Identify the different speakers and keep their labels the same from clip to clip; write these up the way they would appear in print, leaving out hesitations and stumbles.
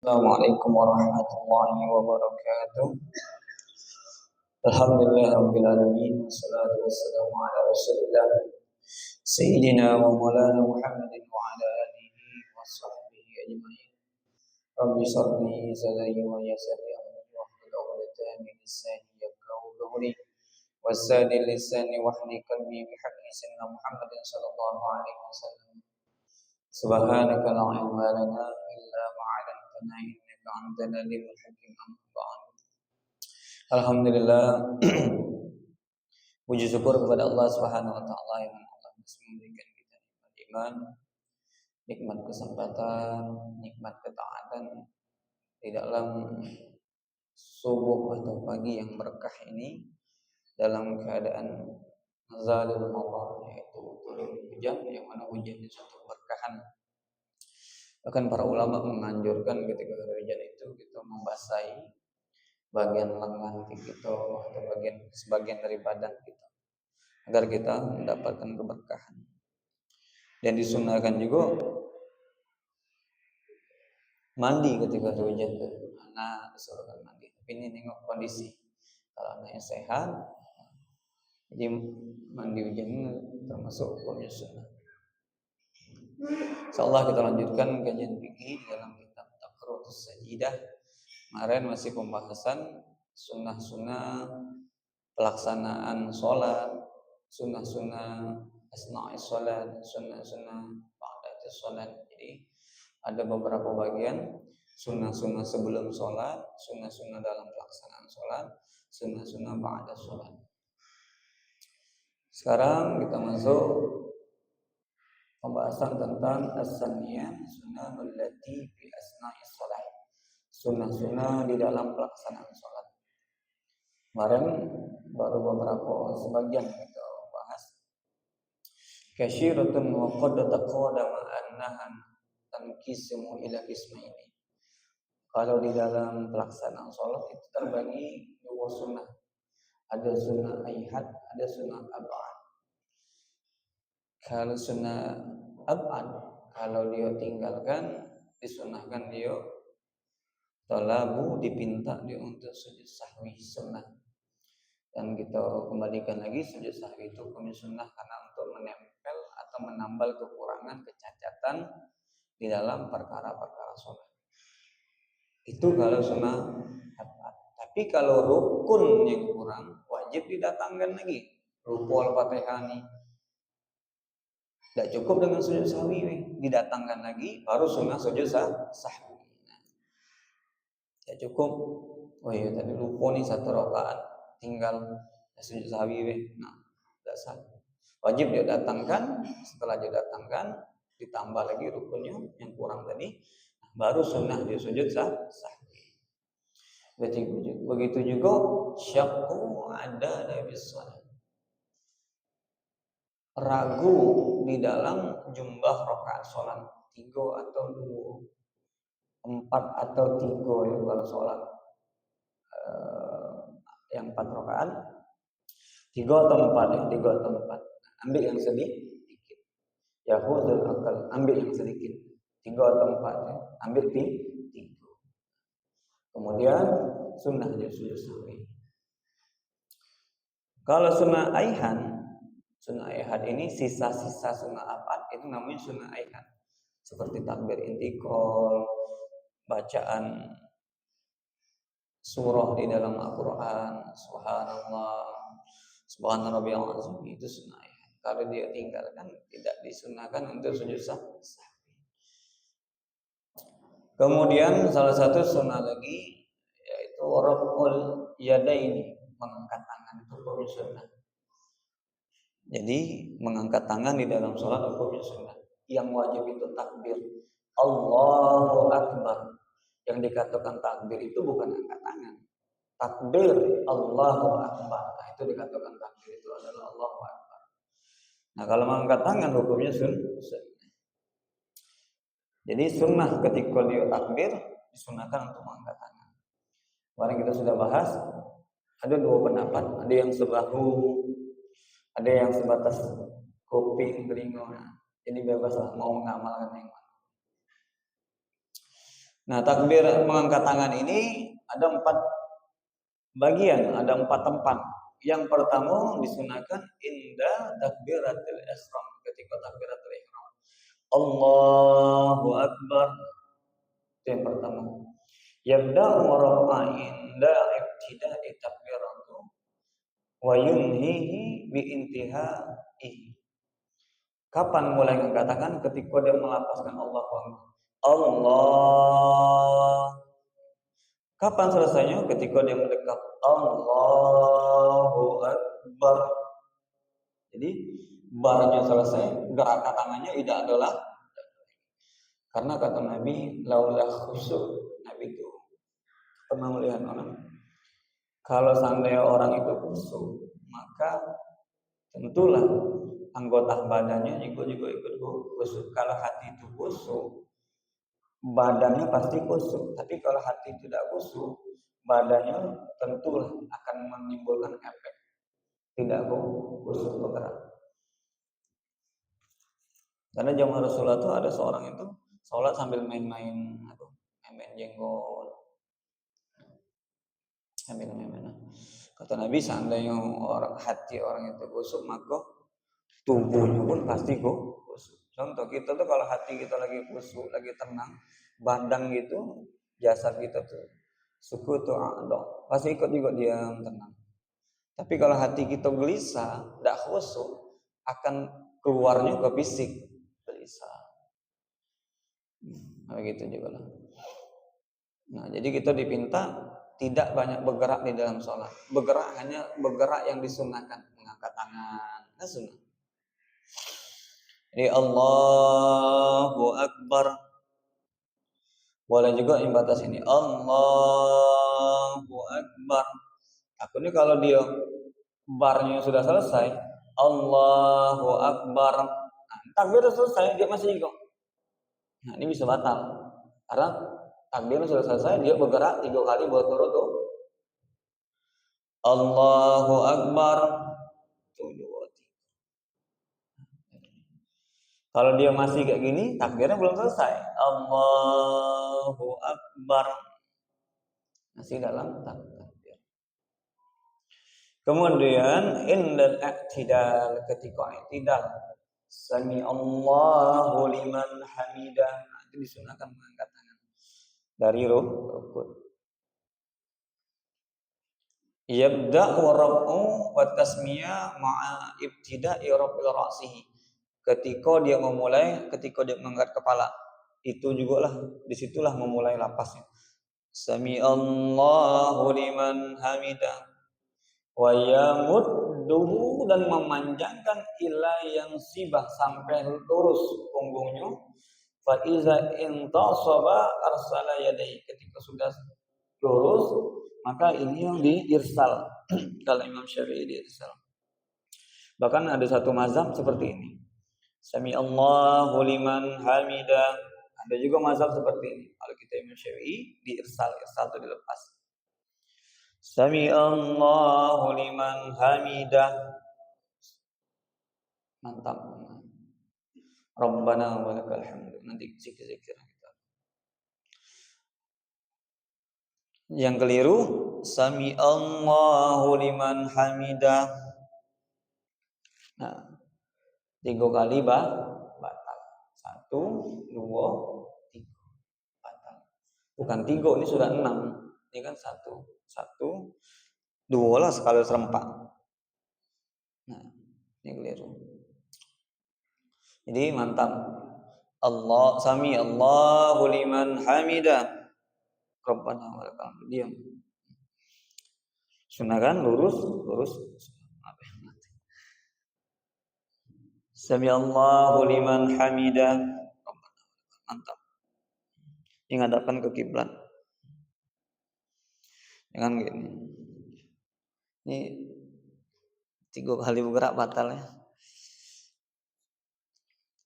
Speaker 1: Assalamualaikum warahmatullahi wabarakatuh. Alhamdulillah rabbil alamin wassalatu wassalamu ala Rasulillah sayyidina wa maulana Muhammadin wa ala alihi wa sahbihi ajmain. Rabbi shrah li sadri wa yassir li amri wahlul 'uqdatam min lisani yafqahu qawli wasadil lisani wahdi qalbi bihaqqi sayyidina Muhammadin sallallahu alaihi wasallam. Subhanaka la ilma lana illa ma 'allamtana innaka antal alimul hakim. Alhamdulillah, puji syukur kepada Allah Subhanahu wa taala yang Allah masih memberikan kita nikmat iman, nikmat kesempatan, nikmat ketaatan di dalam subuh atau pagi yang berkah ini dalam keadaan zalil matar, yaitu turun hujan yang mana hujan itu suatu berkahan. Bahkan para ulama menganjurkan ketika hujan itu kita membasahi bagian lengan kita atau sebagian dari badan kita agar kita mendapatkan keberkahan. Dan disunahkan juga mandi ketika hujan itu. Anak disuruhkan mandi. Tapi ini nengok kondisi. Kalau anaknya sehat, jadi mandi hujan ini termasuk hukumnya sunnah. Insyaallah kita lanjutkan kajian fikih dalam kitab Taqriratus Sajidah. Kemarin masih pembahasan sunnah-sunnah pelaksanaan sholat, sunnah-sunnah asna'is sholat, sunnah-sunnah ba'datis sholat. Jadi ada beberapa bagian sunnah-sunnah sebelum sholat, sunnah-sunnah dalam pelaksanaan sholat, sunnah-sunnah ba'da sholat. Sekarang kita masuk pembahasan tentang as-saniyah, sunnahul lati fi asna'is sholat, sunnah-sunnah di dalam pelaksanaan sholat. Kemarin baru beberapa sebagian kita bahas. Kasyiratun wa qad taqaddama annahan tanqisimu ila qismaini. Kalau di dalam pelaksanaan sholat itu terbagi dua sunnah. Ada sunnah ayhat, ada sunnah ab'ad. Kalau sunnah ab'ad, kalau dia tinggalkan, disunahkan dia talabu, dipinta dia untuk sujud sahwi sunnah. Dan kita kembalikan lagi sujud sahwi itu hukumnya sunnah karena untuk menempel atau menambal kekurangan, kecacatan di dalam perkara-perkara sholat. Itu kalau sunnah ab'ad. Tapi kalau rukun yang kurang, wajib didatangkan lagi. Ruku al-fatihah nih, tidak cukup dengan sujud sahwi, didatangkan lagi baru sunnah sujud sahwi. Tidak cukup. Oh iya tadi ruku nih satu rakaat, tinggal sujud sahwi, nah tidak sah. Wajib dia datangkan. Setelah dia datangkan, ditambah lagi rukunnya yang kurang tadi, baru sunnah dia sujud sahwi. Begitu juga syakku ada dari sholat, ragu di dalam jumlah rakaat sholat, 3 atau 2, 4 atau 3 ya kalau sholat yang 4 rakaat, 3 atau 4 ya, 3 atau 4. Ambil yang sedikit. Ya khudul akal, ambil yang sedikit. 3 atau 4 ya, ambil 3. Kemudian sunnah dia sujud sahwi. Kalau sunnah ayhan ini sisa-sisa sunnah abad itu namanya sunnah ayhan. Seperti takbir intikal, bacaan surah di dalam Al-Quran, subhanallah, subhanarabbiyal azim, itu sunnah ayhan. Kalau dia tinggalkan, tidak disunahkan untuk sujud sahwi. Kemudian salah satu sunnah lagi yaitu raf'ul yadaini, mengangkat tangan, itu hukumnya sunnah. Jadi mengangkat tangan di dalam sholat hukumnya sunnah. Yang wajib itu takbir Allahu Akbar. Yang dikatakan takbir itu bukan angkat tangan. Takbir Allahu Akbar, nah itu dikatakan takbir itu adalah Allahu Akbar. Nah kalau mengangkat tangan hukumnya sunnah. Jadi sunnah ketika dia takbir disunahkan untuk mengangkat tangan. Kemarin kita sudah bahas, ada 2 pendapat, ada yang sebahu, ada yang sebatas kuping, telinga. Jadi bebas lah mau mengamalkan yang mana. Nah, takbir mengangkat tangan ini ada 4 bagian, ada 4 tempat. Yang pertama disunahkan inda takbiratul ihram, ketika takbiratul ihram. Allahu akbar. Itu yang pertama. Yabda'u rafa'a inda ibtida'i takbiratu wa yunhihi bi intihaihi. Kapan mulai mengatakan? Ketika dia melafazkan Allahu akbar. Allah. Kapan selesainya? Ketika dia mendekat. Allahu akbar. Jadi barnya selesai, gerakan tangannya tidak adalah, karena kata Nabi laulah khusyuk. Nabi itu pernah melihat orang, kalau seandainya orang itu khusyuk, maka tentulah anggota badannya juga ikut khusyuk. Kalau hati itu khusyuk, badannya pasti khusyuk. Tapi kalau hati tidak khusyuk, badannya tentulah akan menimbulkan efek tidak khusyuk bergerak. Karena zaman Rasulullah itu ada seorang itu sholat sambil main-main jenggot, sambil main-main. Kata Nabi, seandainya hati orang itu khusyuk, maka tubuhnya pun pasti khusyuk. Contoh kita tuh kalau hati kita lagi khusyuk, lagi tenang, badan gitu, jasad kita tuh suku tuh pasti ikut juga diam tenang. Tapi kalau hati kita gelisah, tidak khusyuk, akan keluarnya ke fisik gelisah. Begitu juga lah. Nah, jadi kita dipinta tidak banyak bergerak di dalam sholat. Hanya bergerak yang disunahkan, mengangkat tangan, nah sunnah. Jadi Allahu Akbar. Boleh juga yang batas ini Allahu Akbar. Takutnya kalau dia barnya sudah selesai, Allahu Akbar, takbir sudah selesai, dia masih kok. Nah, ini bisa batal. Karena takbir sudah selesai, dia bergerak 3 kali berturut-turut. Allahu Akbar. Kalau dia masih kayak gini, takbirnya belum selesai. Allahu Akbar. Masih dalam takbir. Kemudian indal i'tidal, ketika i'tidal, sami Allahu liman hamidah, itu disunahkan mengangkat tangan dari rukun. Yabda'u raf'u wa tasmiyah ma'a ibtida'i raf'il ra'sihi. Ketika dia mengangkat kepala, itu juga lah, disitulah memulai lapasnya. Sami Allahu liman hamidah wa yamudduhu, dan memanjangkan ila yang sibah sampai lurus punggungnya. Fa iza intasaba arsala yadayhi, ketika sudah lurus maka ini yang diirsal. Kalau Imam Syafi'i diirsal. Bahkan ada satu mazhab seperti ini. Sami Allahu liman hamidah. Ada juga mazhab seperti ini. Kalau kita Imam Syafi'i diirsal, itu dilepas. Sami Allahu liman hamidah. Mantap. Rabbana wa lakal hamd. Nanti zikir-zikir kita. Yang keliru, Sami Allahu liman hamidah. Nah, 3 kali batal. 1, 2, 3 batal. Bukan 3, ini sudah 6. Ini kan 1, 2 lah sekali serempak. Nah, ini keliru. Jadi mantap. Sami Allahu liman hamidah. Rabbana wa lakal hamd. Diam. Sunahkan lurus. Sami Allahu liman hamidah. Mantap. Menghadapkan ke kiblat. Jangan gini. Ini 3 kali bergerak batal ya.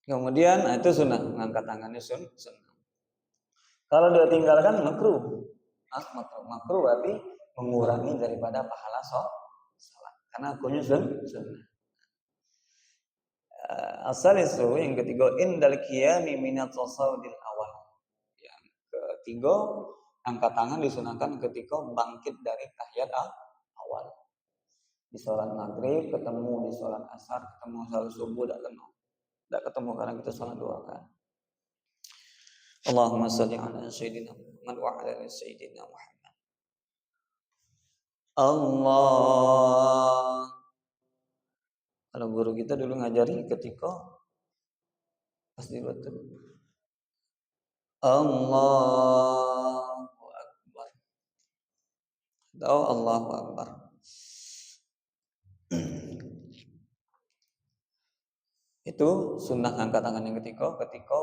Speaker 1: Kemudian itu sunnah, mengangkat tangannya sunnah. Kalau dia tinggalkan makruh. Makruh berarti mengurangi daripada pahala salat. Karena hukumnya sunnah. Asal itu yang ketiga indal qiyami minat tasawudil awal. Yang ketiga, angkat tangan disunahkan ketika bangkit dari tahiyat awal. Di sholat maghrib ketemu, di sholat asar ketemu, sholat subuh tidak ketemu karena kita sholat 2 rakaat. Allahumma shalli ala sayyidina Muhammad wa ala ali sayyidina Muhammad. Allah. Kalau guru kita dulu ngajari ketika pas di batu. Allahu Akbar. Tahu Allahu Akbar. Itu sunnah angkat tangan yang ketika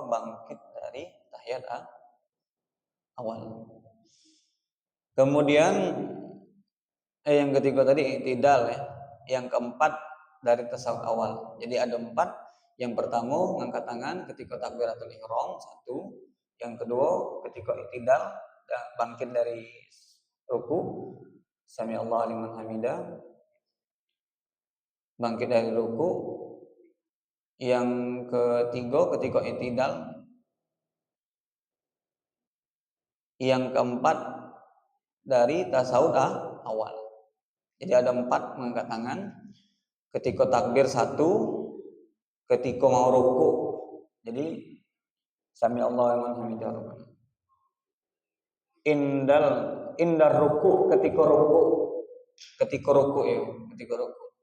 Speaker 1: bangkit dari tahiyat awal. Kemudian yang ketiga tadi i'tidal ya. Yang keempat dari tasawuf awal. Jadi ada 4. Yang pertama ngangkat tangan ketika takbiratul ihram 1. Yang kedua ketika i'tidal bangkit dari ruku, sami Allahu liman hamidah, bangkit dari ruku. Yang ketiga ketika i'tidal. Yang keempat dari tasawuf awal. Jadi ada 4 mengangkat tangan. Ketika takbir 1, ketika mau ruku. Jadi sami Allahu liman hamidah. Indar ruku ketika ruku. Ketika ruku ya, ketika ruku.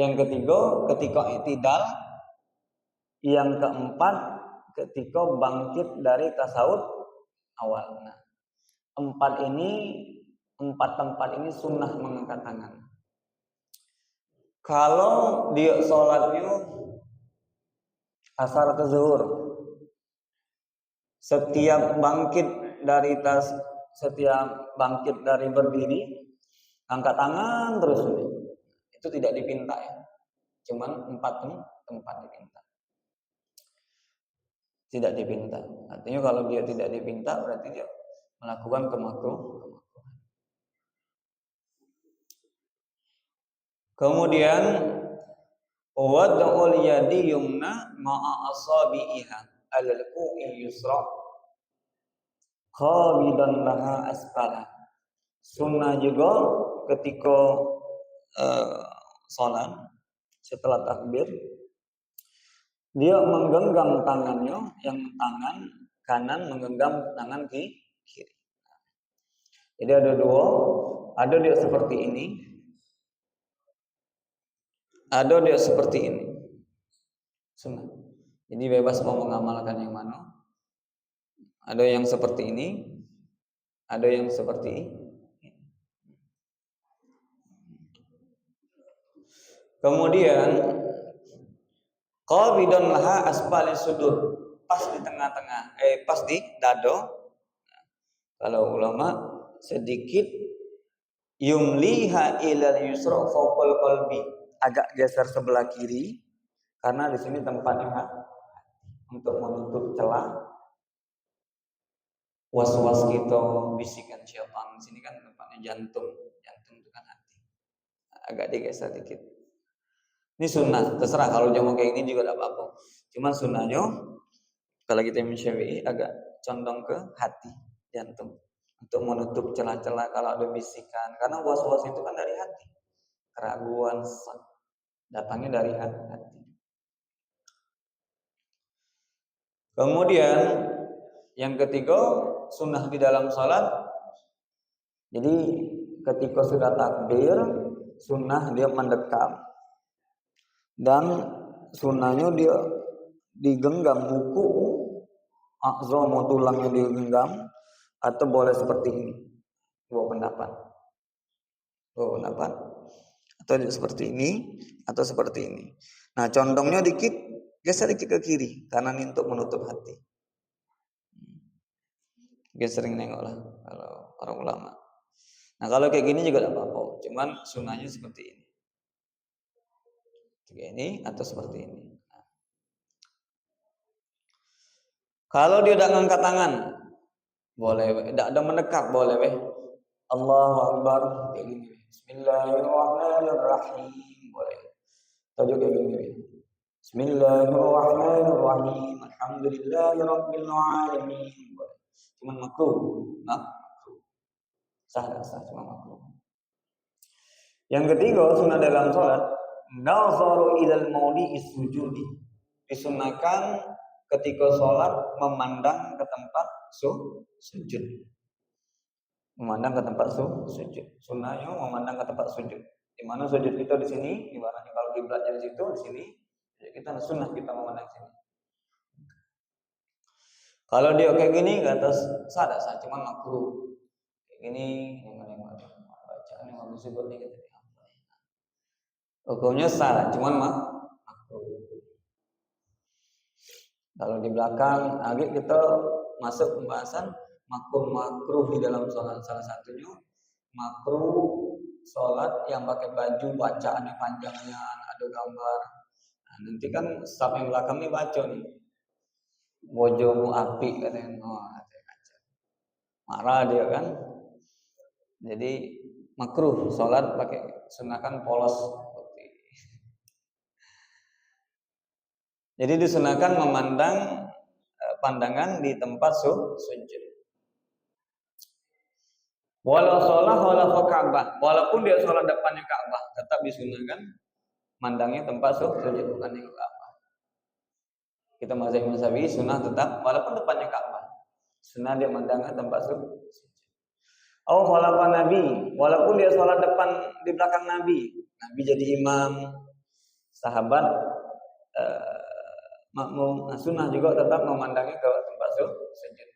Speaker 1: Yang ketiga ketika i'tidal. Yang keempat ketika bangkit dari tasawuf awal. Nah, 4 tempat ini sunnah mengangkat tangan. Kalau dia sholatnya asar ke zuhur, setiap bangkit dari berdiri, angkat tangan terus. Itu tidak dipinta ya. Cuman 4 tempat dipinta. Tidak dipinta. Artinya kalau dia tidak dipinta berarti dia melakukan kemakruhan. Kemudian wad'ul yadi yumna ma'a asabi'iha al-ku'i yusra qabidan laha asfala. Sunnah juga ketika salat setelah takbir dia menggenggam tangannya, yang tangan kanan menggenggam tangan kiri. Jadi ada 2, ada dia seperti ini. Ada dia seperti ini. Sunnah. Jadi bebas mau mengamalkan yang mana. Ada yang seperti ini, ada yang seperti ini. Kemudian qabidan laha asfali sudur, pas di tengah-tengah, pas di dado. Kalau ulama sedikit yumliha ilal yusra fawqal qalbi, agak geser sebelah kiri karena di sini tempatnya untuk menutup celah was-was kita, bisikan syaitan. Di sini kan tempatnya jantung itu kan hati. Agak digeser dikit. Ini sunnah, terserah kalau jangan kayak ini juga tidak apa-apa. Cuman sunnahnya kalau kita Imam Syafi'i agak condong ke hati, jantung, untuk menutup celah-celah kalau ada bisikan. Karena was-was itu kan dari hati. Keraguan datangnya dari hati. Kemudian yang ketiga sunnah di dalam salat. Jadi ketika sudah takbir, sunnah dia mendekam. Dan sunnahnya dia digenggam buku akzomo, tulangnya digenggam, atau boleh seperti ini. Dua pendapat. Atau seperti ini atau seperti ini. Nah, condongnya dikit, geser dikit ke kiri karena ini untuk menutup hati. Dia sering nengok lah kalau orang ulama. Nah, kalau kayak gini juga tidak apa-apa. Cuman sunnahnya seperti ini. Seperti ini atau seperti ini. Nah. Kalau dia tidak ngangkat tangan, boleh. Tidak ada mendekat, boleh. Allahu Akbar kayak gini. Bismillahirrahmanirrahim, boleh. Tajuk kayak gini. Bismillahirrahmanirrahim. Alhamdulillahirabbil alamin. Cuman makruh. Nah, sah cuma makruh. Yang ketiga, sunnah dalam sholat, nazaru ilal maudi sujudi. Disunahkan ketika sholat memandang ke tempat sujud. Memandang ke tempat sujud. Sunnahnya memandang ke tempat sujud. Di mana sujud kita di sini, ibaratnya kalau kiblatnya di situ, di sini, ya kita sunnah kita memandang sini. Kalau dia kayak gini, kata sah, cuma makruh. Kayak gini, yang bacaan yang bagus sebut nih gitu. Hukumnya sah, cuman makruh. Kalau di belakang, lagi kita masuk pembahasan makruh di dalam sholat. Salah satunya makruh sholat yang pakai baju bacaannya panjangnya, ada gambar. Nah, nanti kan staff yang belakang nih baca nih, bojomu api katanya, marah dia kan. Jadi makruh sholat pakai sunahkan polos. Jadi disunahkan memandang pandangan di tempat sujud. Walau sholat walau Ka'bah, walaupun dia sholat depannya Ka'bah, tetap disunahkan mandangnya tempat sujud bukan yang Ka'bah. Kita mazhab Imam Syafi'i sunnah tetap walaupun depannya Ka'bah, sunnah dia mandangnya tempat sujud. Oh khalafa Nabi, walaupun dia sholat depan di belakang Nabi, Nabi jadi imam, sahabat makmum, sunnah juga tetap memandangnya ke tempat sujud.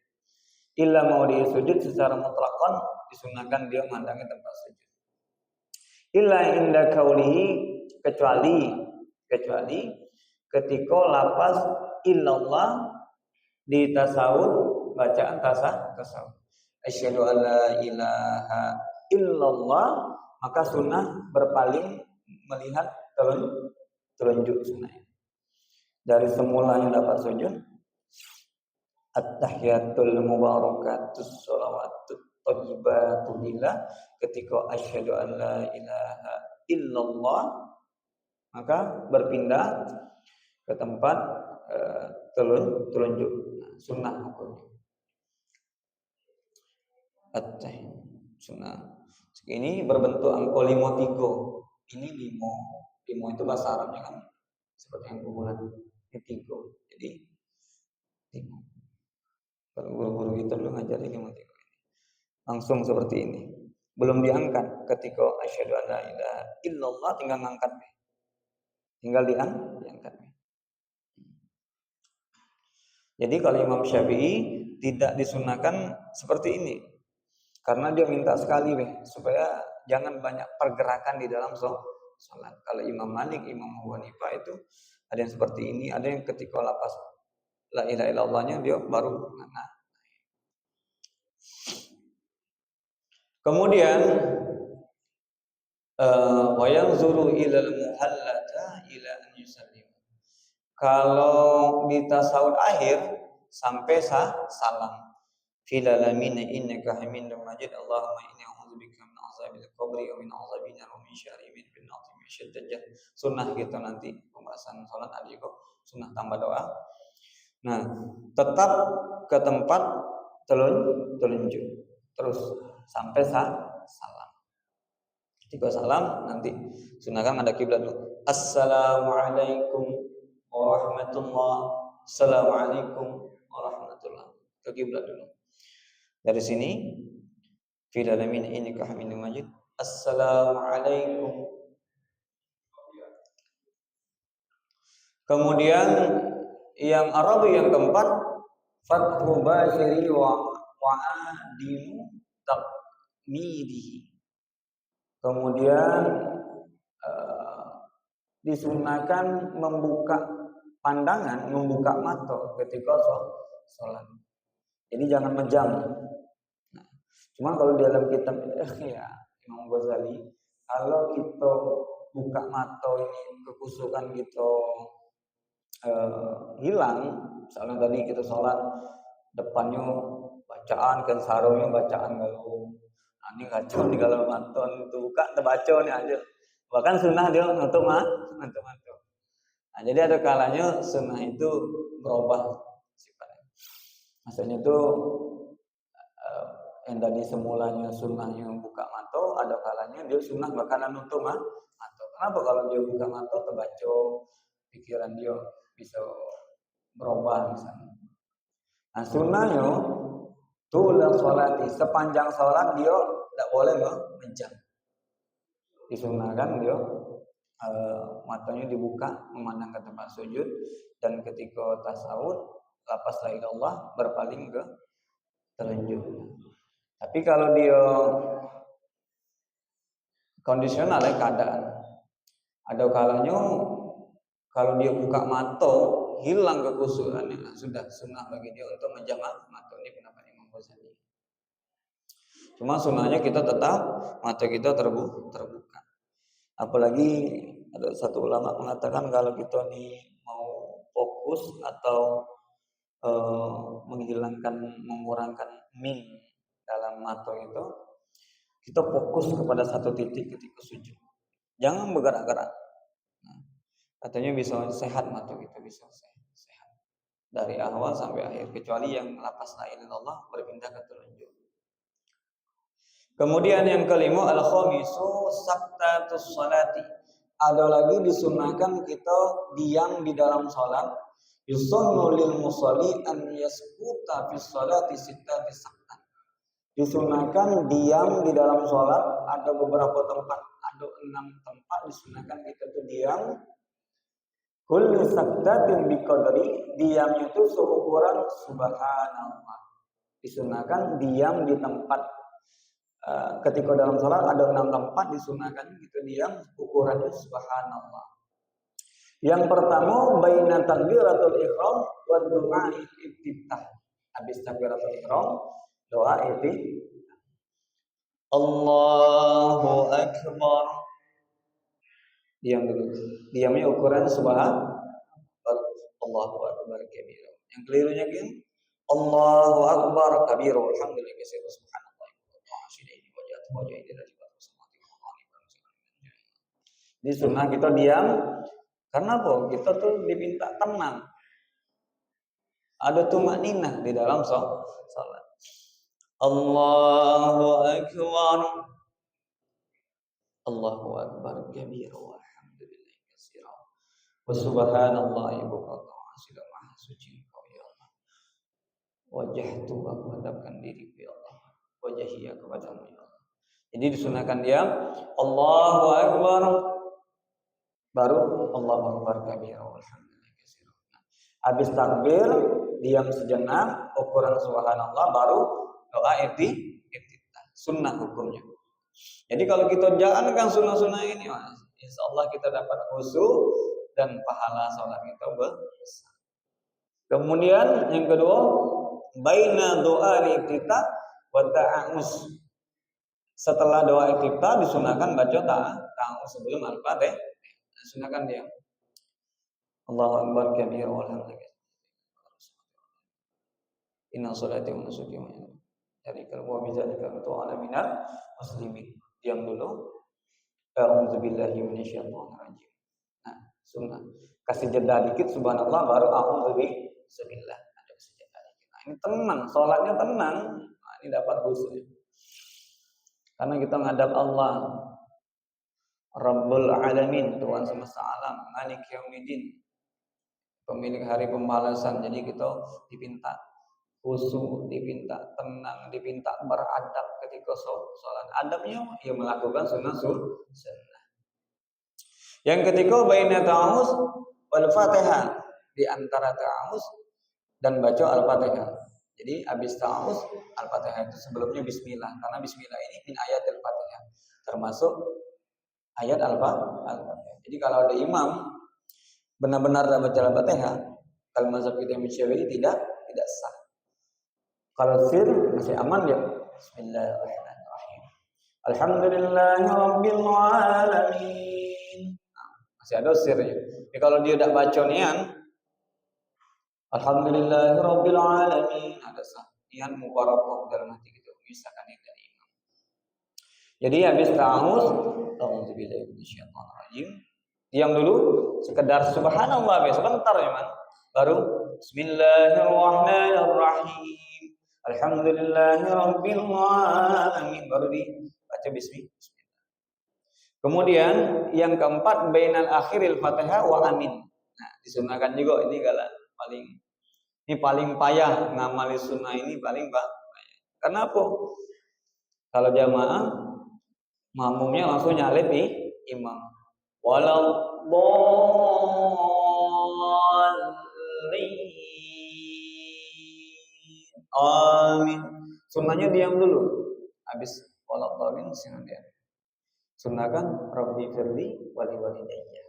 Speaker 1: Illa mau di sujud secara mutlakon disunahkan dia memandangnya tempat sujud. Illa inda kaulihi, kecuali ketika lafaz illallah di tasawuf, bacaan tasawuf. Asyhadu an la ilaha illallah, maka sunnah berpaling melihat telunjuk sunnah. Dari semulanya dapat sujud, at-tahiyatul mubarakatus sholawatut thayyibatu lillah, ketika asyhadu an la ilaha illallah maka berpindah ke tempat telunjuk sunnah hukumnya. At-tahiyat sunnah ini berbentuk angka 53. Ini 5 itu bahasa Arabnya kan seperti yang bulan ini 3. Jadi 5. Kalau guru-guru kita dulu ngajarin 53 ini langsung seperti ini. Belum diangkat ketika asyhadu an la ilaha illallah, tinggal ngangkat. Tinggal diangkat. Jadi kalau Imam Syafi'i tidak disunahkan seperti ini. Karena dia minta sekali supaya jangan banyak pergerakan di dalam sholat. Kalau Imam Malik, Imam Abu Hanifah itu ada yang seperti ini, ada yang ketika lapas la ilaha illallahnya dia baru ngangkat. Kemudian wa yanzuru ilal muhallata ila an yusallim. Kalau di tasawuf akhir sampai salam. Fil alamin innaka hamidum majid, Allahumma inni a'udzubika min azabil qabri wa min azabil nar wa min syarri min fitnatin wa syaddatin. Sunnah gitu nanti pembahasan salat tadi kok sunnah tambah doa. Nah, tetap ke tempat telunjuk terus sampai salam. Ketika salam nanti sunahkan ada kiblat dulu. Assalamualaikum warahmatullahi, assalamualaikum warahmatullahi. Ke kiblat dulu. Dari sini fil alamin innaka hamidum majid, assalamualaikum. Kemudian yang Arabi yang keempat, fathu basyiri wa adimu taqmidihi. Kemudian disunahkan membuka pandangan, membuka mata ketika sholat. Jadi jangan mejam. Nah, cuma kalau dalam kitab ya Imam Ghazali, kalau kita buka mata ini kekusukan kita hilang, misalnya tadi kita sholat depannya bacaan kan sarungnya bacaan galau, ini kacau di dalam mata itu buka terbaca nih aja. Bahkan sunnah dia untuk mata. Nah, jadi ada kalanya sunnah itu berubah sifatnya. Maksudnya itu yang tadi semulanya sunnahnya buka mata, ada kalanya dia sunnah bakalan nutup mata. Kenapa kalau dia buka mata terbaca pikiran dia bisa berubah misalnya. Nah sunnahnya tula sholati, sepanjang sholat dia tidak boleh menjam. Disunahkan dia matanya dibuka memandang ke tempat sujud, dan ketika tasawuf lapas la ilallah berpaling ke telunjuk. Tapi kalau dia kondisional ya keadaan, ada kalanya kalau dia buka mata hilang kekhusyuan, sudah sunnah bagi dia untuk menjamak mata. Ini pendapat Imam Ghazali. Cuma sunnahnya kita tetap mata kita terbuka. Apalagi ada satu ulama mengatakan kalau kita nih mau fokus atau mengurangkan min dalam mata itu, kita fokus kepada satu titik ketika sujud. Jangan bergerak-gerak. Nah, katanya bisa sehat mata kita, bisa sehat dari awal sampai akhir, kecuali yang lapas la ilaha illallah berpindah ke telunjuk. Kemudian yang kelima, al-khamisu saktatus salati. Ada lagi disunahkan kita diam di dalam salat. Yusunnu lil musalli an yaskuta fi salati sittati saktan. Disunahkan diam di dalam salat, ada beberapa tempat, ada 6 tempat disunahkan kita tuh diam. Kullu saktatin biqadri, diamnya itu seukuran subhanallah. Disunahkan diam di tempat ketika dalam salat ada 6 tempat disunahkan kita diam ukurannya subhanallah. Yang pertama baina takbiratul ihram wa du'a iftitah. Habis takbiratul ihram, doa iftitah. Allahu akbar. Diam dulu. Diamnya ukuran subhanallah. Allahu akbar kabir. Yang kelirunya kan Allahu akbar kabir alhamdulillah katsira subhanallah wa bihamdihi wa Di sunnah kita diam. Karena apa? Kita tuh diminta tenang. Ada tumaninah di dalam salat. Allahu akbar. Allahu akbar kabira walhamdulillahi katsira. Wa subhanallahi bukratan wa asila maha suci Engkau ya Allah. Wajahtu, aku hadapkan diri ya Allah. Wajahiyya kepadamu ya Allah. Jadi disunahkan diam. Allahu akbar. Baru Allahu akbar kabira walhamdulillahi katsira. Habis takbir diam sejenak, ukuran subhanallah, baru doa iftitah. Sunnah hukumnya. Jadi kalau kita jalankan sunnah-sunnah ini, insya Allah kita dapat khusyuk dan pahala sholat kita besar. Kemudian yang kedua, baina doa iftitah wa ta'awuz. Setelah doa iftitah disunahkan baca ta'awuz sebelum al-fatihah. Sunahkan dia. Allahu akbar kabira walhamdulillah. Inna sholati wa nusuki wa dari kalbu bizalika wa ala minal muslimin. Diam dulu. A'udzu billahi minasyaitonir rajim. Nah, sunnah. Kasih jeda dikit subhanallah baru a'udzu billah. Ada jeda dikit. Nah, ini tenang, salatnya tenang. Nah, ini dapat khusyuk. Karena kita ngadap Allah Rabbul Alamin, Tuhan semesta alam, Malik Yaumiddin, pemilik hari pembalasan. Jadi kita dipinta khusyuk, dipinta tenang, dipinta beradab ketika sholat. Adabnya ya melakukan sunnah. Yang ketiga baina ta'awuz wal Fatihah, di antara ta'awuz dan baca Al-Fatihah. Jadi habis ta'awuz Al-Fatihah itu sebelumnya bismillah, karena bismillah ini min ayatil Fatihah, termasuk ayat Al-Fatihah. Jadi kalau ada imam benar-benar baca Al-Fatihah, kalau mazhab kita Syafi'i tidak sah. Kalau sir masih aman ya. Bismillahirrahmanirrahim. Alhamdulillahirabbil alamin. Nah, masih ada sirnya. Jadi kalau dia tidak baca nian Alhamdulillahirabbil alamin, ada sah. Nian mubarakah dalam hati kita, misalkan ini dari imam. Jadi habis ta'awuz, a'udzubillahi minasyaitonir rajim. Diam dulu, sekedar subhanallah sebentar ya man. Baru bismillahirrahmanirrahim. Alhamdulillahirabbil alamin, baru dibaca bismillah. Kemudian yang keempat bainal akhiril Fatihah wa amin. Nah, disunahkan juga ini paling payah ngamali sunnah ini paling payah. Karena apa? Kalau jamaah makmumnya langsung nyalip imam. Walau dhalin. Amin. Sunnahnya diam dulu. Habis walau dhalin sinan dia. Sunnahkan Rabbi firli wali walidayya.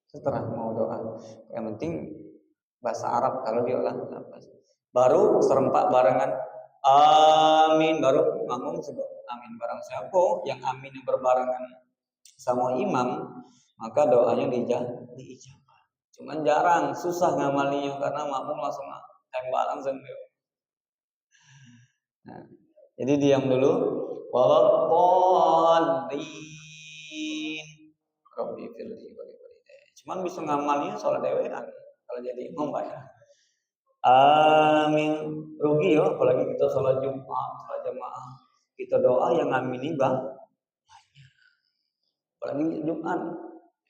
Speaker 1: Setelah mau doa, yang penting bahasa Arab kalau diolah nafas. Baru serempak barengan amin, baru makmum sebut amin. Barang siapa yang amin yang berbarengan sama imam, maka doanya diijabah. Cuman jarang, susah ngamalinya karena makmum langsung tembak langsung. Nah, jadi diam dulu. Waladdallin. Rabbi firli wali walidayya. Cuman bisa ngamalnya sholat dewean kalau jadi imam ya. Amin. Rugi ya apalagi kita sholat Jumat, sholat jamaah. Kita doa yang ngamini banyak. Apalagi Jumat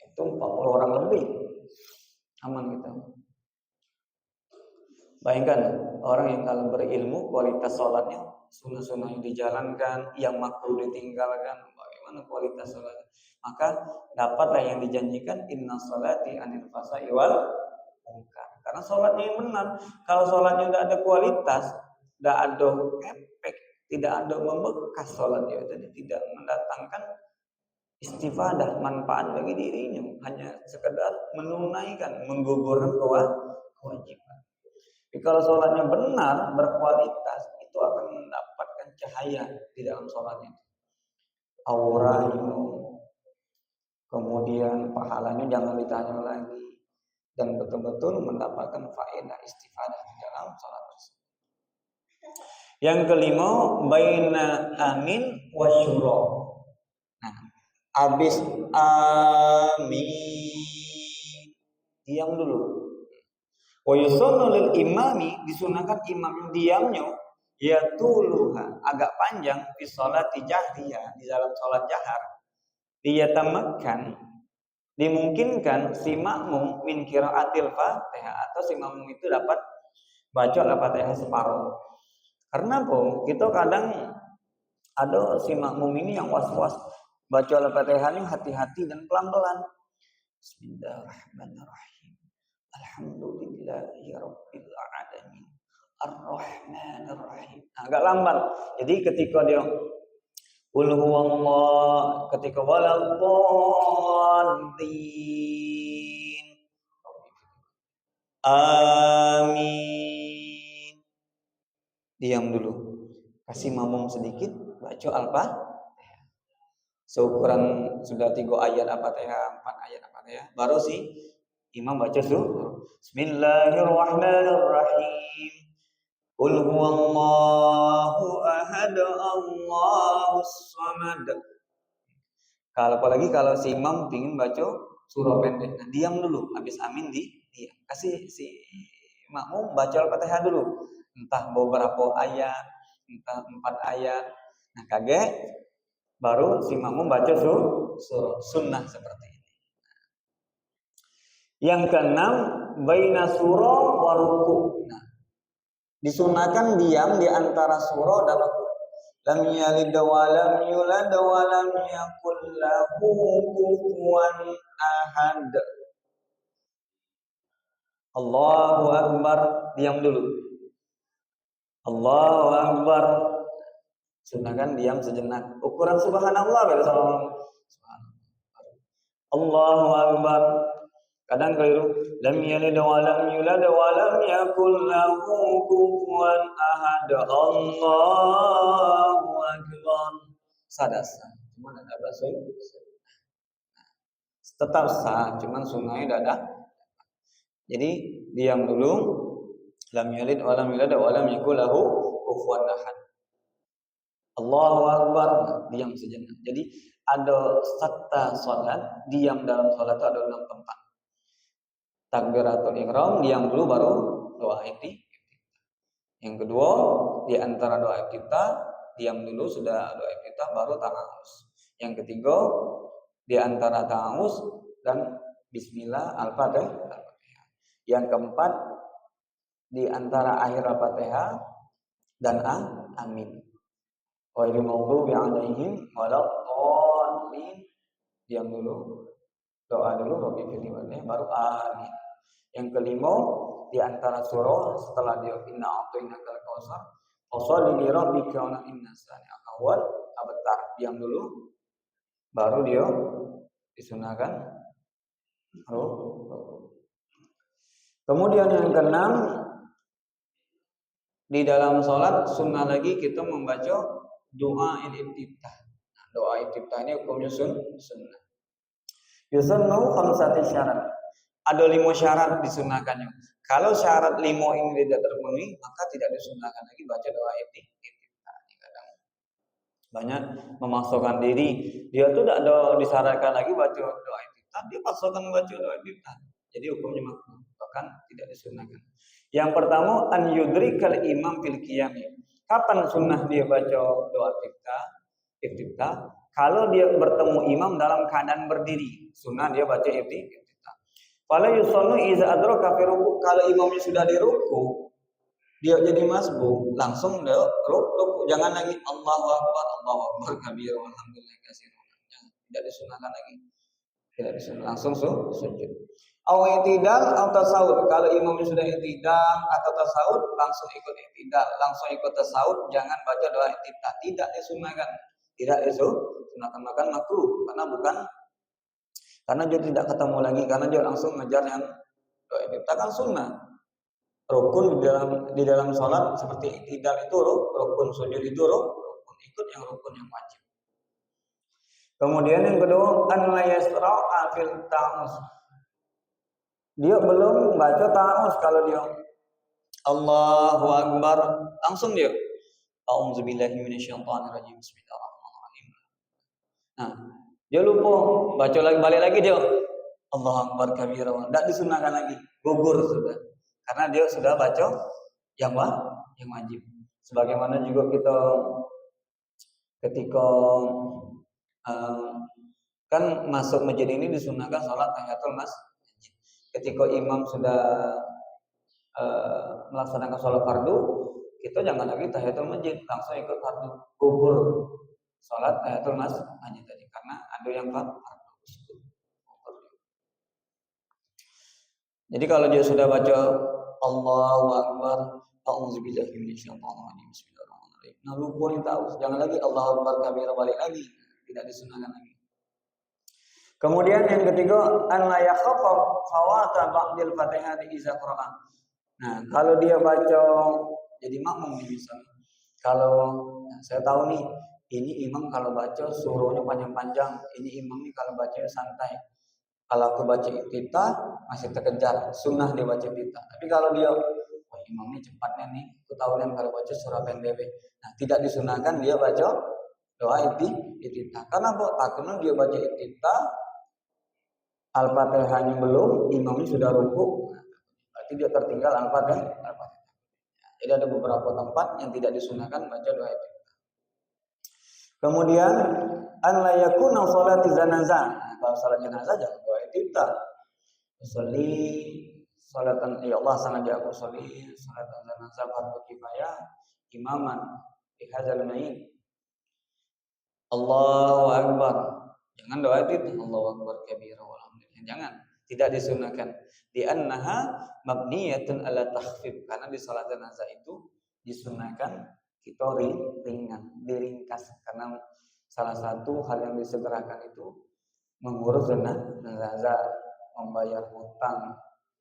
Speaker 1: itu 40 orang lebih. Aman kita. Bayangkan orang yang kalau berilmu kualitas sholatnya sunnah-sunnah yang dijalankan, yang makruh ditinggalkan, bagaimana kualitas sholatnya? Maka dapatlah yang dijanjikan inna sholati anil fasai wal munkar. Karena sholatnya yang benar. Kalau sholatnya tidak ada kualitas, tidak ada efek, tidak ada membekas sholatnya, jadi tidak mendatangkan istifadah manfaat bagi dirinya, hanya sekedar menunaikan, menggugurkan kewajiban. Tapi kalau sholatnya benar, berkualitas, itu akan mendapatkan cahaya di dalam sholatnya. Auranya, kemudian pahalanya jangan ditanya lagi, dan betul-betul mendapatkan faedah istifadah di dalam sholat tersebut. Yang kelima, baina amin wa syura. Nah, habis amin, diam dulu. Wa yusannu lil imami, disunahkan imam diamnya yatuluha, agak panjang di sholati jahriyah, di dalam sholat jahar. Diyatamakkan, dimungkinkan si makmum min qiraatil Fatihah, atau si makmum itu dapat baca Al-Fatihah separuh. Karena apa? Kita kadang ada si makmum ini yang was-was baca Al-Fatihahnya hati-hati dan pelan-pelan. Bismillahirrahmanirrahim. Alhamdulillahirabbil alamin. Ar-Rahmanir-Rahim. Agak lambat. Jadi ketika dia qul huwallah, ketika waladdallin. Amin. Diam dulu. Kasih mamum sedikit, baca Al-Fatihah. Seukuran sudah 3 ayat Al-Fatihah, 4 ayat Al-Fatihah, baru sih imam baca surah. Bismillahirrahmanirrahim. Qul huwallahu ahad, Allahus samad. Apalagi kalau si imam ingin baca surah pendek, nah, diam dulu. Habis amin diam. Kasih si makmum baca Al-Fatihah dulu. Entah beberapa ayat, entah 4 ayat. Nah, kaget baru si makmum baca surah sunnah seperti ini. Yang keenam, baina surah wa ruku'. Nah, disunahkan diam di antara surah dan ruku'. Lam yalid wa lam yulad wa lam yakul lahu kufuwan ahad. Allahu akbar, diam dulu. Allahu akbar. Sunahkan diam sejenak. Ukuran subhanallah pada salam. Allahu akbar. Kadang keliru. Lam yalid wa lam yulad wa lam yakul lahu kufuwan ahad. Allahu akbar. Sadasa. Cuma ada bahasa. Tetap sah, cuman sunnahnya tidak ada. Jadi diam dulu. Lam yalid wa lam yulad wa lam yakul lahu kufuwan ahad. Allahu akbar, diam sejenak. Jadi ada sakta salat, diam dalam salat itu ada 6 tempat. Takbiratul ihram, diam dulu baru doa inti. Yang kedua, di antara doa iftitah, diam dulu sudah doa iftitah baru ta'awuz. Yang ketiga, di antara ta'awuz dan bismillah al-fatihah. Yang keempat, di antara akhir al-fatihah dan amin. Ghairil maghdubi 'alaihim waladdallin. Diam dulu, doa dulu Rabbi firli baru amin. Yang kelima, di antara surah setelah dia inna a'tainakal kautsar fasholli li rabbika wa inna sani'aka wal abtar. Diam dulu baru dia disunahkan Kemudian yang keenam, di dalam sholat sunnah lagi kita membaca doa iftitah. Nah, doa iftitah ini hukumnya sunnah. Yusunnu khamsati syarat. Ada 5 syarat disunahkannya. Kalau syarat 5 ini tidak terpenuhi, maka tidak disunahkan lagi baca doa iftitah. Kadang banyak memaksakan diri, dia tuh tidak ada disarankan lagi baca doa iftitah, dia paksakan baca doa iftitah. Jadi hukumnya makruh, bahkan tidak disunahkan. Yang pertama, an yudrikal imam fil qiyam. Kapan sunnah dia baca doa iftitah? Kalau dia bertemu imam dalam keadaan berdiri, sunnah dia baca iftitah. Fala yusallu iza adraka fi ruku'. Kalau imamnya sudah di ruku', dia jadi masbuk, langsung dia ruku'. Jangan lagi Allahu akbar kabir walhamdulillah katsiran. Tidak disunahkan lagi. Tidak disunahkan, langsung sujud. I'tidal atau tasawuf. Kalau imamnya sudah i'tidal atau tasawuf, langsung ikut i'tidal, langsung ikut tasawuf, jangan baca doa iftitah. Tidak disunahkan. Tidak disunahkan, makan makruh karena dia tidak ketemu lagi, karena dia langsung ngejar yang doa iftitah kan sunnah. Rukun di dalam salat seperti i'tidal itu rukun, sujud itu rukun, ikut yang rukun yang wajib. Kemudian yang kedua, an la yasra'a fil ta'awuz. Dia belum baca ta'awuz, kalau dia Allahu akbar langsung dia a'udzubillahi minasyaitonirrajim bismillahirrahmanirrahim. Nah, dia lupa baca lagi, balik lagi dia Allahu akbar kabira. Tidak disunahkan lagi, gugur sudah. Karena dia sudah baca yang wajib. Sebagaimana juga kita ketika kan masuk masjid ini disunahkan sholat tahiyatul masjid. Ketika imam sudah melaksanakan sholat fardu, kita jangan lagi tahiyatul masjid, langsung ikut fardu, gugur sholat tahiyatul masjid tadi, karena ada yang fardu. Jadi kalau dia sudah baca Allahu akbar, a'udzubillahi minasyaitonirrajim, bismillahirrahmanirrahim. Nah, lupa nih tahu, jangan lagi Allahu akbar kabira, balik lagi, tidak disunahkan lagi. Kemudian yang ketiga, an la yakhafa fawata ba'dil fatihah iza qira'a. Nah, kalau dia baca jadi makmum misalnya. Kalau saya tahu nih, ini imam kalau baca surahnya panjang-panjang, ini imam nih kalau baca santai. Kalau aku baca iftitah masih terkejar, sunnah dia baca iftitah. Tapi kalau dia, imam ini cepatnya nih, aku tahu kan kalau baca surah pendek. Nah, tidak disunahkan dia baca doa iftitah. Karena takutnya dia baca iftitah, Al-Fatihahnya belum, imamnya sudah ruku, berarti dia tertinggal Al-Fatihah. Jadi ada beberapa tempat yang tidak disunahkan baca doa iftitah. Kemudian an la yakuna sholati janazah. Kalau salat jenazah jangan doa iftitah. Usolli salatan ya Allah sengaja aku sholli salatan janazah fardu kifayah imaman di hadzal mayit. Allahu akbar. Jangan doa iftitah Allahu akbar kabira walhamdulillah. Jangan, tidak disunahkan. Di annaha mabniyatun ala takhfif, karena di salat jenazah itu disunahkan kita ringan, diringkas, karena salah satu hal yang disegerakan itu mengurus jenazah, membayar hutang,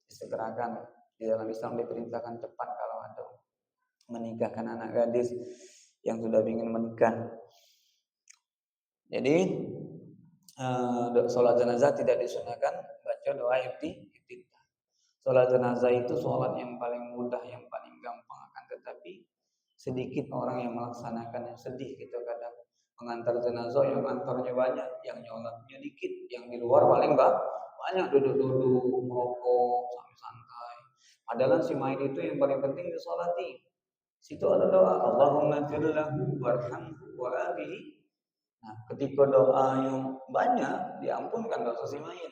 Speaker 1: disegerakan. Di dalam Islam diperintahkan cepat kalau ada menikahkan anak gadis yang sudah ingin menikah. Jadi sholat jenazah tidak disunahkan baca doa iftitah. Sholat jenazah itu sholat yang paling mudah, yang paling gampang, akan tetapi sedikit orang yang melaksanakannya. Sedih kita kadang mengantar jenazah, yang antarnya banyak, yang nyolatnya dikit, yang di luar paling banyak duduk-duduk merokok sampai santai. Padahal si main itu yang paling penting disolati. Situ ada doa, Allahumma fir lahu warhamhu wa afihi. Nah, ketika doa yang banyak diampunkan dosa si mayit.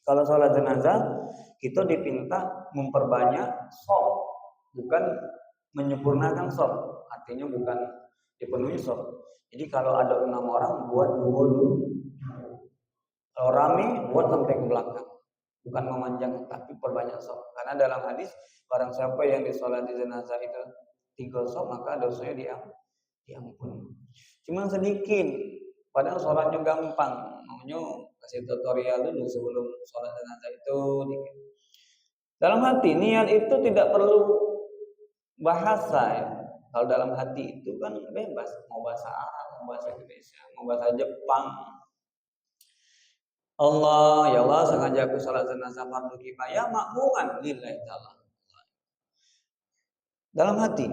Speaker 1: Kalau sholat jenazah kita dipinta memperbanyak sholat, bukan menyempurnakan sholat. Artinya bukan dipenuhi sholat. Jadi kalau ada 6 orang buat 2 dulu. Kalau rame buat sampai ke belakang. Bukan memanjang tapi perbanyak sholat. Karena dalam hadis barang siapa yang disolat di jenazah itu 3 sholat maka dosanya diampuni. Cuma sedikit. Padahal sholatnya gampang. Namanya kasih tutorial dulu sebelum sholat jenazah itu dikit. Dalam hati niat itu tidak perlu bahasa ya. Kalau dalam hati itu kan bebas, mau bahasa Arab, mau bahasa Indonesia, mau bahasa Jepang. Allah, ya Allah sengaja aku sholat jenazah fardu kifayah makmuman lillahi ta'ala. Dalam hati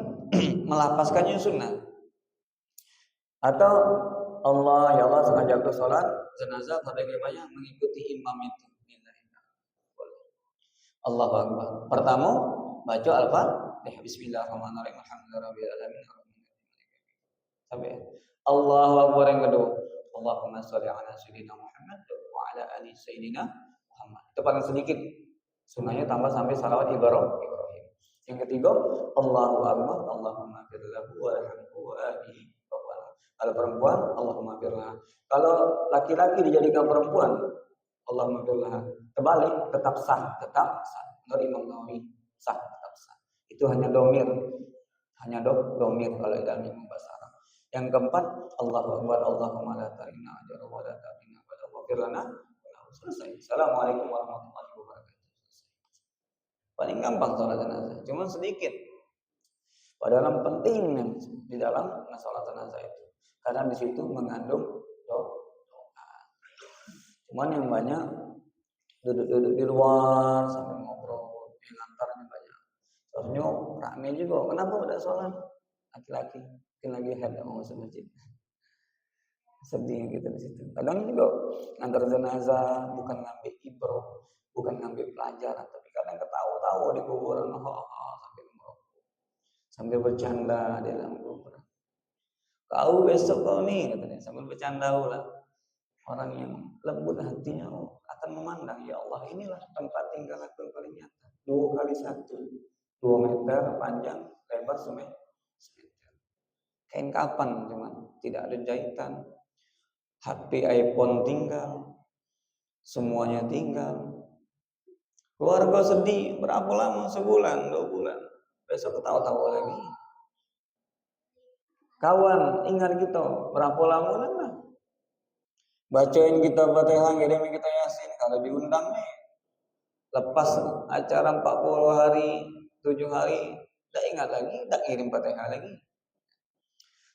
Speaker 1: melafazkannya sunnah. Atau Allah, ya Allah sengaja aku sholat jenazah fardu kifayah mengikuti imam itu. Allahu Akbar. Pertama baca Al-Fatihah. Bismillahirrahmanirrahim. Alhamdulillahirabbil alamin. Sampai Allahu Akbar yang kedua. Allahumma shalli ala sayyidina Muhammad wa ala ali sayyidina Muhammad. Itu paling sedikit. Sunnahnya tambah sampai salawat Ibrahim. Yang ketiga, Allahu Akbar. Allahumma fir lahu warhamhu wa alihi. Kalau perempuan, Allahumma firlah. Kalau laki-laki dijadikan perempuan, Allahumma firlah. Terbalik, tetap sah. Menurut Imam Nawawi, sah, tetap sah. Itu hanya domir. Hanya domir kalau dalam ilmu bahasa Arab. Yang keempat, Allahu Akbar, Allahumma la ta'inna ajra wa la ta'inna wa la ghafir lana. Selesai. Assalamualaikum warahmatullahi wabarakatuh. Paling gampang sholat jenazah, cuma sedikit. Padahal penting di dalam sholat jenazah itu. Karena di situ mengandung doa. Cuman yang banyak duduk-duduk di luar sambil ngobrol, yang antaranya banyak. Soalnya rame juga. Kenapa udah sholat? Laki-laki, mungkin lagi head mau masuk masjid. Sedih gitu di situ. Kadang juga antar jenazah bukan ngambil ibrah, bukan ngambil pelajaran, tapi kadang ketawa-tawa di kuburan, sambil merokok, sambil bercanda di dalam kuburan. Kau besok kau nih katanya sambil bercanda lah. Orang yang lembut hatinya akan memandang, ya Allah inilah tempat tinggal aku yang paling nyata. 2x1, 2 meter panjang, lebar semeter. Kain kapan cuman, tidak ada jahitan. HP iPhone tinggal, semuanya tinggal. Keluarga sedih, berapa lama? Sebulan, 2 bulan. Besok ketawa-tawa lagi. Kawan, ingat kita, berapa lama lah. Bacain kita Fatihah, kirimin kita Yasin. Kalau diundang nih, lepas acara 40 hari, 7 hari, tak ingat lagi, tak kirim Fatihah lagi.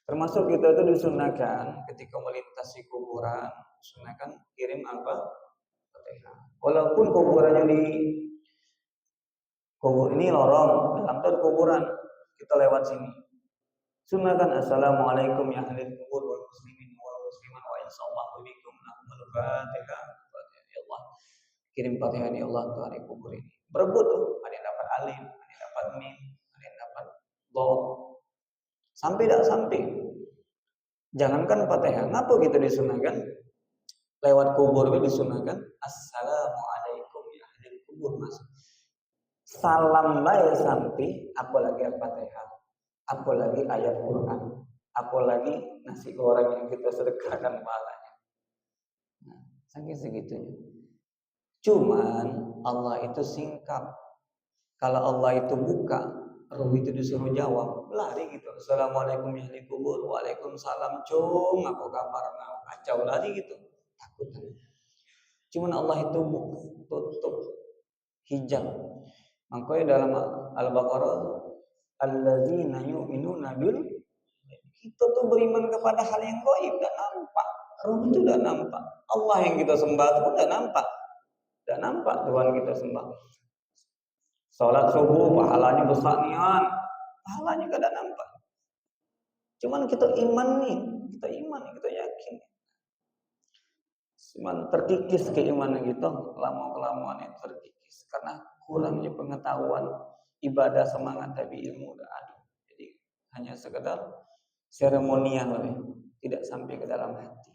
Speaker 1: Termasuk kita itu disunahkan ketika melintasi kuburan, disunahkan kirim apa? Fatihah. Walaupun kuburannya di kubur ini lorong, dalam tuh kuburan, kita lewat sini. Sunahkan assalamualaikum ya ahli kubur wal muslimin wal muslimat wa insyaallah bikum nahmul fatihah. Ya Allah, kirim Fatihah ya Allah untuk hari kubur ini. Berebut tuh, ada yang dapat alif, ada yang dapat mim, ada yang dapat dha. Sampai tidak sampai. Jangankan Fatihah, ngapa kita disunahkan? Lewat kubur itu disunahkan assalamualaikum ya ahli kubur masuk. Salam baik sampai apalagi Al-Fatihah. Apalagi ayat Quran, apalagi nasi goreng yang kita sedekahkan pahalanya. Nah, saking segitunya. Cuman Allah itu singkat. Kalau Allah itu buka, roh itu disuruh jawab, lari gitu. Assalamualaikum ya ahli kubur, waalaikumsalam cung, apa kabar? Kacau lari gitu, takut. Cuman Allah itu tutup hijab. Makanya dalam Al-Baqarah alladzina yu'minuna bil, kita tuh beriman kepada hal yang gaib, tidak nampak. Ruh itu tidak nampak. Allah yang kita sembah itu tidak nampak. Tidak nampak Tuhan kita sembah. Salat subuh pahalanya besar nian, pahalanya tidak nampak. Cuman kita iman nih, kita yakin. Cuman terkikis keimanan kita, lama-kelamaan itu terkikis karena kurangnya pengetahuan. Ibadah semangat tapi ilmu udah ada. Jadi hanya sekedar seremonial, tidak sampai ke dalam hati.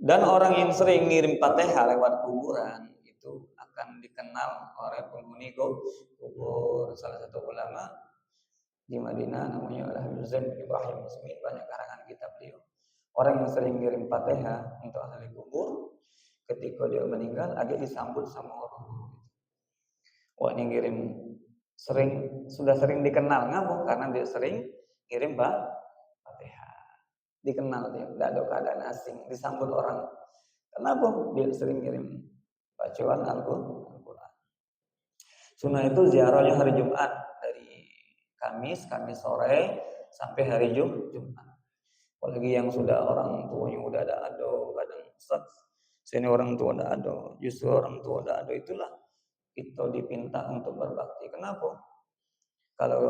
Speaker 1: Dan orang yang sering ngirim Fatihah lewat kuburan itu akan dikenal oleh penghuni kubur. Salah satu ulama di Madinah namanya Al-Habib Zain Ibrahim Musmi, banyak karangan kitab beliau. Orang yang sering ngirim Fatihah untuk ahli kubur, ketika dia meninggal agak disambut sama orang. Wah, ini ngirim sudah sering dikenal, ngapa? Karena dia sering ngirim Fatihah. Dikenal dia, tidak ada keadaan asing, disambut orang. Kenapa? Dia sering ngirim bacaan Al-Quran. Sunnah itu ziarahnya hari Jumat, dari Kamis sore sampai hari Jumat. Apalagi yang sudah orang tuanya udah ada ado, kadang Ustaz, sini orang tua ada ado, justru orang tua ada ado itulah kita dipinta untuk berbakti. Kenapa? Kalau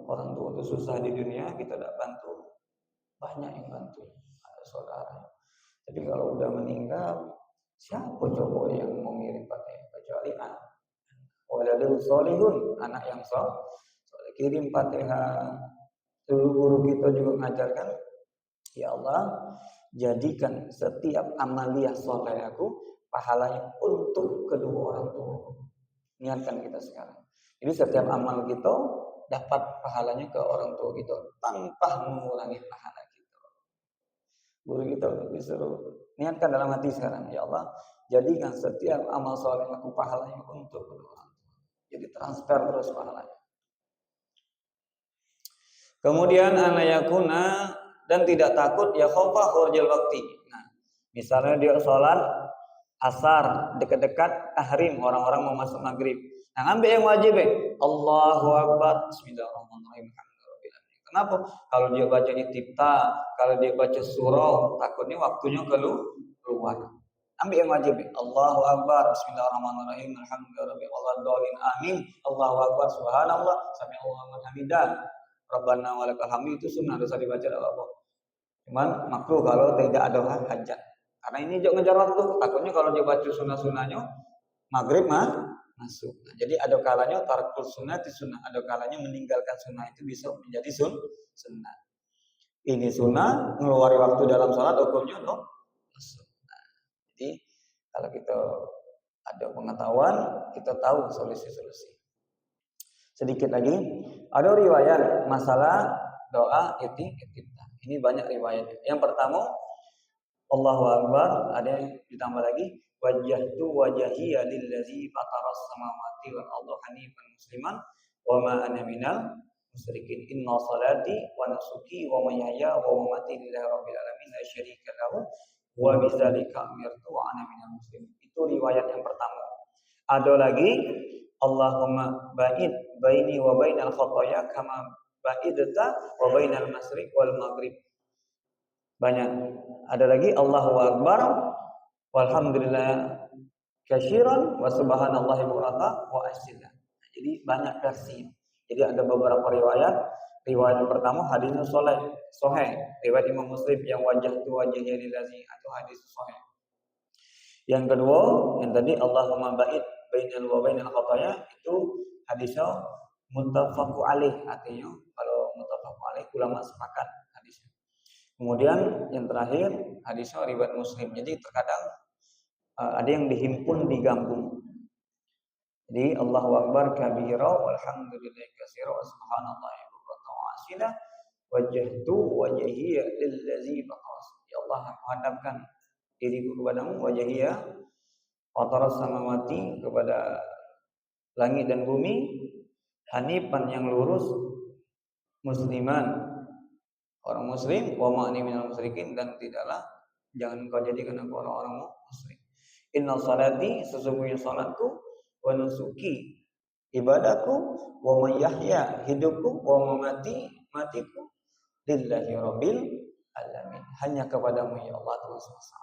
Speaker 1: orang tua itu susah di dunia, kita tidak bantu, banyak yang bantu, ada saudara. Tapi kalau udah meninggal, siapa coba yang mau ngirim Fatihah kecuali anak. Waladul solihun, anak yang soleh kirim Fatihah. Dulu guru kita juga mengajarkan, ya Allah, jadikan setiap amaliyah soleh aku pahalanya untuk kedua orang tua. Niatkan kita sekarang. Jadi setiap amal kita dapat pahalanya ke orang tua kita tanpa mengurangi pahala kita. Guru kita disuruh niatkan dalam hati sekarang, ya Allah, jadikan setiap amal soleh aku pahalanya untuk kedua orang tua. Jadi transfer terus pahalanya. Kemudian anayakuna, dan tidak takut ya khaufa khurjil waktu. Nah, misalnya dia sholat asar dekat-dekat tahrim, orang-orang mau masuk maghrib. Nah, ambil yang wajib Allahu Akbar, Bismillahirrahmanirrahim. Kenapa? Kalau dia baca iftitah, kalau dia baca surah, takutnya waktunya keluar. Ambil yang wajib. Allahu Akbar, Bismillahirrahmanirrahim. Alhamdulillahirobbilalamin. Amin. Allahu Akbar, Subhanallah, Sami'allahu liman hamidah. Rabbana walakal hamdu, itu sunnah, dosa dibaca apa-apa. Cuman makruh kalau tidak ada hajat. Karena ini juga ngejar waktu. Takutnya kalau dia baca sunnah-sunnahnya maghrib masuk. Nah, jadi ada kalanya tarkul sunnah di sunnah, ada kalanya meninggalkan sunnah itu bisa menjadi sunnah. Ini sunnah, ngeluari waktu dalam sholat hukumnya masuk. Nah, jadi kalau kita ada pengetahuan, kita tahu solusi-solusi. Sedikit lagi, ada riwayat masalah doa iftitah. Ini banyak riwayat. Yang pertama, Allahu Akbar, ada yang ditambah lagi, wajjahtu wajhiya lillazi fataras samawati wal arda hanifan musliman wa ma ana minal musyrikin. Inna salati wa nusuki wa mahyaya wa mamati lillahi rabbil alamin la syarika lahu wa bidzalika umirtu wa ana minal muslimin. Itu riwayat yang pertama. Ada lagi, Allahumma ba'id baini wa bainal khotoya kama ba'idta wa bainal masyriq wal maghrib. Banyak. Ada lagi, Allahu Akbar walhamdulillah katsiran wa subhanallahi bukratan wa asila. Jadi banyak versi. Jadi ada beberapa riwayat. Riwayat yang pertama hadisnya sahih. Riwayat Imam Muslim yang wajhtu wajhiya lillazi, atau hadis sahih. Yang kedua, yang tadi Allahumma ba'id bainal wa bainal khotoya, itu hadisnya muttafaqu alaih, artinya kalau muttafaqu alaih ulama sepakat hadisnya. Kemudian yang terakhir hadisnya riwayat Muslim. Jadi terkadang ada yang dihimpun digabung. Jadi Allahu Akbar kabira walhamdulillahi katsira wa subhanallahi bukratan wa asila wajjahtu wajhiya lillazi faqas. Ya Allah, aku hadapkan diriku kepadamu, wajhiya fataras samawati, kepada langit dan bumi, hanifan yang lurus, musliman orang muslim, wa ma'ni minal musyrikin, dan tidaklah jangan kau jadikan aku orang-orang musyrik. Inna salati, sesungguhnya salatku, wa nusuki, ibadahku, wa mahyaya, hidupku, wa mamati, matiku, lillahi rabbil alamin, hanya kepadamu ya Allah Tuhan semesta.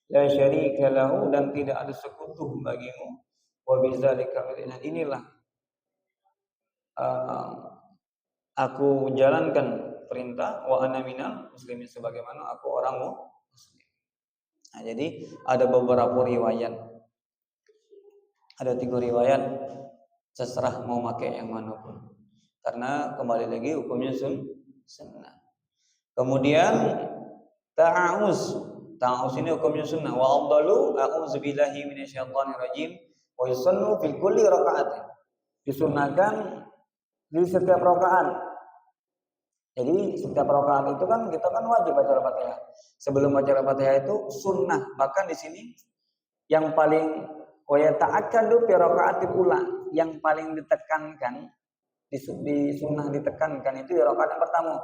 Speaker 1: La syarika lahu, dan tidak ada sekutu bagimu, wa bidzalika inilah aku jalankan perintah, wa ana minal muslimin, sebagaimana aku orang muslim. Nah, jadi ada beberapa riwayat. Ada 3 riwayat, terserah mau pakai yang mana pun. Karena kembali lagi hukumnya sunnah. Kemudian ta'awuz. Ta'awuz ini hukumnya sunnah. Wa afdalu a'udzu billahi minasyaitonir rajim wa yusannu fi kulli raka'atin. Disunahkan di setiap rakaat. Jadi setiap rakaat itu kan kita kan wajib baca Al-Fatihah. Sebelum baca Al-Fatihah itu sunnah. Bahkan di sini yang paling wa yata'akkadu fi raka'atil ula, yang paling ditekankan di sunnah ditekankan itu di rakaat yang pertama.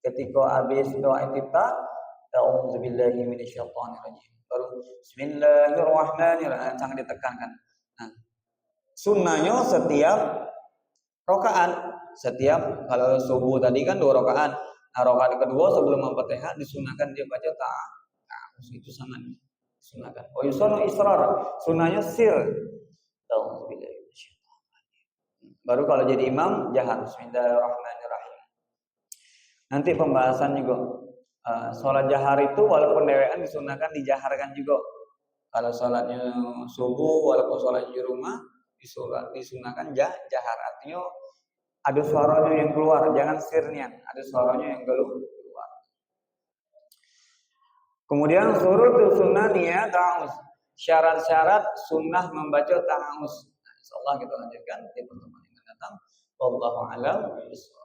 Speaker 1: Ketika habis doa iftitah, a'udzubillahi minasyaitonirrajim. Baru bismillahirrahmanirrahim, sangat ditekankan. Nah, sunnahnya setiap rakaat, setiap kalau subuh tadi kan 2 rakaat. Nah, rakaat kedua sebelum Al-Fatihah disunahkan dia baca ta'awuz, itu sangat disunahkan. Wa yusannu israr, sunnahnya sir. A'udzubillahi minasyaitonirrajim. Baru kalau jadi imam jahar bismillahirrahmanirrahim. Nanti pembahasan juga sholat jahar itu walaupun dewean disunahkan dijaharkan juga. Kalau sholatnya subuh walaupun sholatnya di rumah disunahkan jahar, artinya ada suaranya yang keluar, jangan sirnya, ada suaranya yang keluar. Kemudian surut sunnah niat ta'awuz. Syarat-syarat sunnah membaca ta'awuz. Insyaallah kita lanjutkan di pertemuan yang akan datang. Wallahu a'lam bishawab.